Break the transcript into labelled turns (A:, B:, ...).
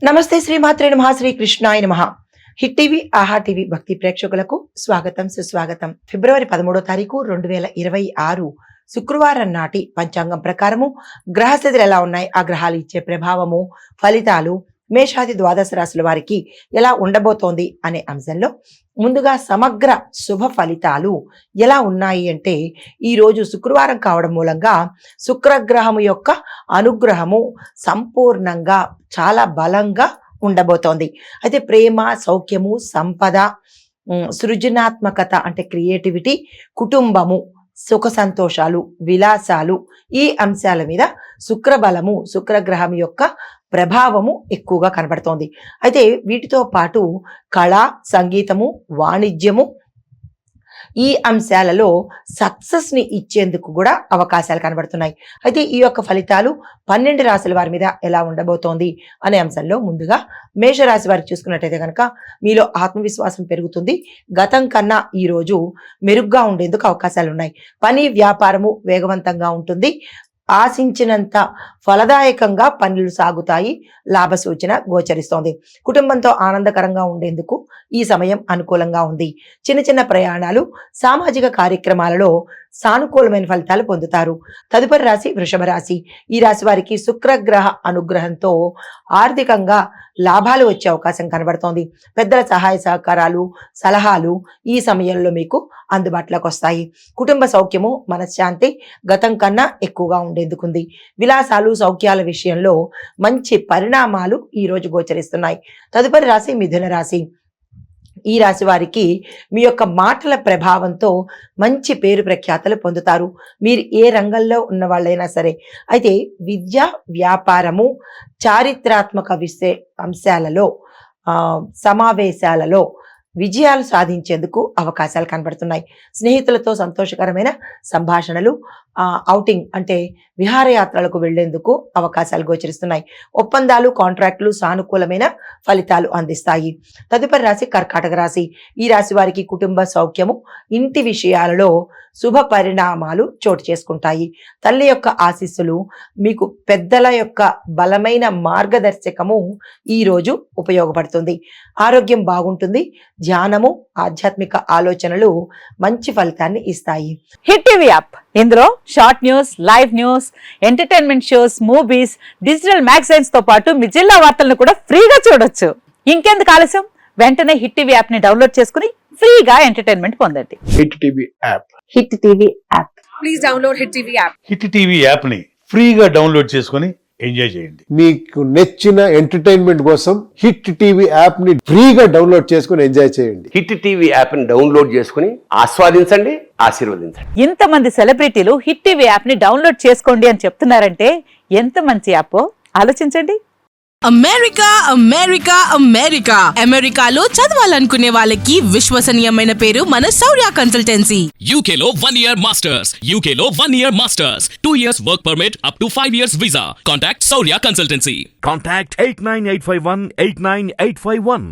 A: నమస్తే శ్రీమాత్రే నమః శ్రీ కృష్ణాయ నమః. హిట్ టీవీ ఆహా టీవీ భక్తి ప్రేక్షకులకు స్వాగతం సుస్వాగతం. ఫిబ్రవరి 13వ తారీఖు 2026 శుక్రవారం నాటి పంచాంగం ప్రకారము గ్రహస్థితులు ఎలా ఉన్నాయి, ఆ గ్రహాలు ఇచ్చే ప్రభావము, ఫలితాలు మేషాది ద్వాదశ రాశుల వారికి ఎలా ఉండబోతోంది అనే అంశంలో ముందుగా సమగ్ర శుభ ఫలితాలు ఎలా ఉన్నాయి అంటే, ఈరోజు శుక్రవారం కావడం మూలంగా శుక్రగ్రహము యొక్క అనుగ్రహము సంపూర్ణంగా చాలా బలంగా ఉండబోతోంది. అయితే ప్రేమ, సౌఖ్యము, సంపద, సృజనాత్మకత అంటే క్రియేటివిటీ, కుటుంబము, సుఖ సంతోషాలు, విలాసాలు, ఈ అంశాల మీద శుక్రబలము, శుక్రగ్రహం యొక్క ప్రభావము ఎక్కువగా కనబడుతోంది. అయితే వీటితో పాటు కళ, సంగీతము, వాణిజ్యము, ఈ అంశాలలో సక్సెస్ ని ఇచ్చేందుకు కూడా అవకాశాలు కనబడుతున్నాయి. అయితే ఈ యొక్క ఫలితాలు 12 రాశుల వారి మీద ఎలా ఉండబోతోంది అనే అంశంలో ముందుగా మేషరాశి వారికి చూసుకున్నట్టయితే కనుక మీలో ఆత్మవిశ్వాసం పెరుగుతుంది. గతం కన్నా ఈ రోజు మెరుగ్గా ఉండేందుకు అవకాశాలు ఉన్నాయి. పని, వ్యాపారము వేగవంతంగా ఉంటుంది. ఆశించినంత ఫలదాయకంగా పనులు సాగుతాయి. లాభ సూచన గోచరిస్తోంది. కుటుంబంతో ఆనందకరంగా ఉండేందుకు ఈ సమయం అనుకూలంగా ఉంది. చిన్న చిన్న ప్రయాణాలు, సామాజిక కార్యక్రమాలలో సానుకూలమైన ఫలితాలు పొందుతారు. తదుపరి రాశి వృషభ రాశి. ఈ రాశి వారికి శుక్రగ్రహ అనుగ్రహంతో ఆర్థికంగా లాభాలు వచ్చే అవకాశం కనబడుతోంది. పెద్దల సహాయ సహకారాలు, సలహాలు ఈ సమయంలో మీకు అందుబాటులోకి వస్తాయి. కుటుంబ సౌఖ్యము, మనశ్శాంతి గతం కన్నా ఎక్కువగా ఉండేందుకుంది. విలాసాలు, సౌఖ్యాల విషయంలో మంచి పరిణామాలు ఈ రోజు గోచరిస్తున్నాయి. తదుపరి రాశి మిథున రాశి. ఈ రాశి వారికి మీ యొక్క మాటల ప్రభావంతో మంచి పేరు ప్రఖ్యాతలు పొందుతారు. మీరు ఏ రంగంలో ఉన్న వాళ్ళైనా సరే. అయితే విద్య, వ్యాపారము, చారిత్రాత్మక అంశాలలో, సమావేశాలలో విజయాలు సాధించేందుకు అవకాశాలు కనబడుతున్నాయి. స్నేహితులతో సంతోషకరమైన సంభాషణలు, ఔటింగ్ అంటే విహారయాత్రలకు వెళ్లేందుకు అవకాశాలు గోచరిస్తున్నాయి. ఒప్పందాలు, కాంట్రాక్టులు సానుకూలమైన ఫలితాలు అందిస్తాయి. తదుపరి రాశి కర్కాటక రాశి. ఈ రాశి వారికి కుటుంబ సౌఖ్యము, ఇంటి విషయాలలో శుభ పరిణామాలు చోటు చేసుకుంటాయి. తల్లి యొక్క ఆశీస్సులు, మీకు పెద్దల యొక్క బలమైన మార్గదర్శకము ఈ రోజు ఉపయోగపడుతుంది. ఆరోగ్యం బాగుంటుంది. ధ్యానము, ఆధ్యాత్మిక ఆలోచనలు మంచి ఫలితాన్ని ఇస్తాయి.
B: హిట్ టీవీ యాప్, ఇందులో short news, live news, entertainment shows, movies, digital magazines తో పాటు మీ జిల్లా వార్తలను కూడా ఫ్రీగా చూడొచ్చు. ఇంకెందుకు ఆలస్యం, వెంటనే హిట్ టీవీ యాప్ ని డౌన్లోడ్ చేసుకుని ఫ్రీగా ఎంటర్టైన్మెంట్ పొందండి.
C: Hit TV app.
B: Hit TV app.
D: Please download hit TV app.
E: Hit TV app ని ఫ్రీగా డౌన్లోడ్ చేసుకొని ఎంజాయ్ చేయండి.
C: మీకు నచ్చిన ఎంటర్టైన్మెంట్ కోసం హిట్ టీవీ యాప్ ని ఫ్రీగా డౌన్లోడ్ చేసుకొని ఎంజాయ్ చేయండి.
F: హిట్ టీవీ యాప్ ని డౌన్లోడ్ చేసుకుని ఆస్వాదించండి, ఆశీర్వదించండి.
B: ఇంతమంది సెలబ్రిటీలు హిట్ టీవీ యాప్ ని డౌన్లోడ్ చేసుకోండి అని చెప్తున్నారంటే ఎంత మంచి యాప్ ఆలోచించండి.
G: అమెరికా అమెరికా అమెరికా అమెరికాలో చదవాలనుకునే వాళ్ళకి విశ్వసనీయమైన పేరు మన శౌర్య కన్సల్టెన్సీ.
H: UK లో 1 year masters. UK లో 1 year masters. 2 years work permit up to 5 years visa. Contact Saurya Consultancy.
I: Contact 89851 89851.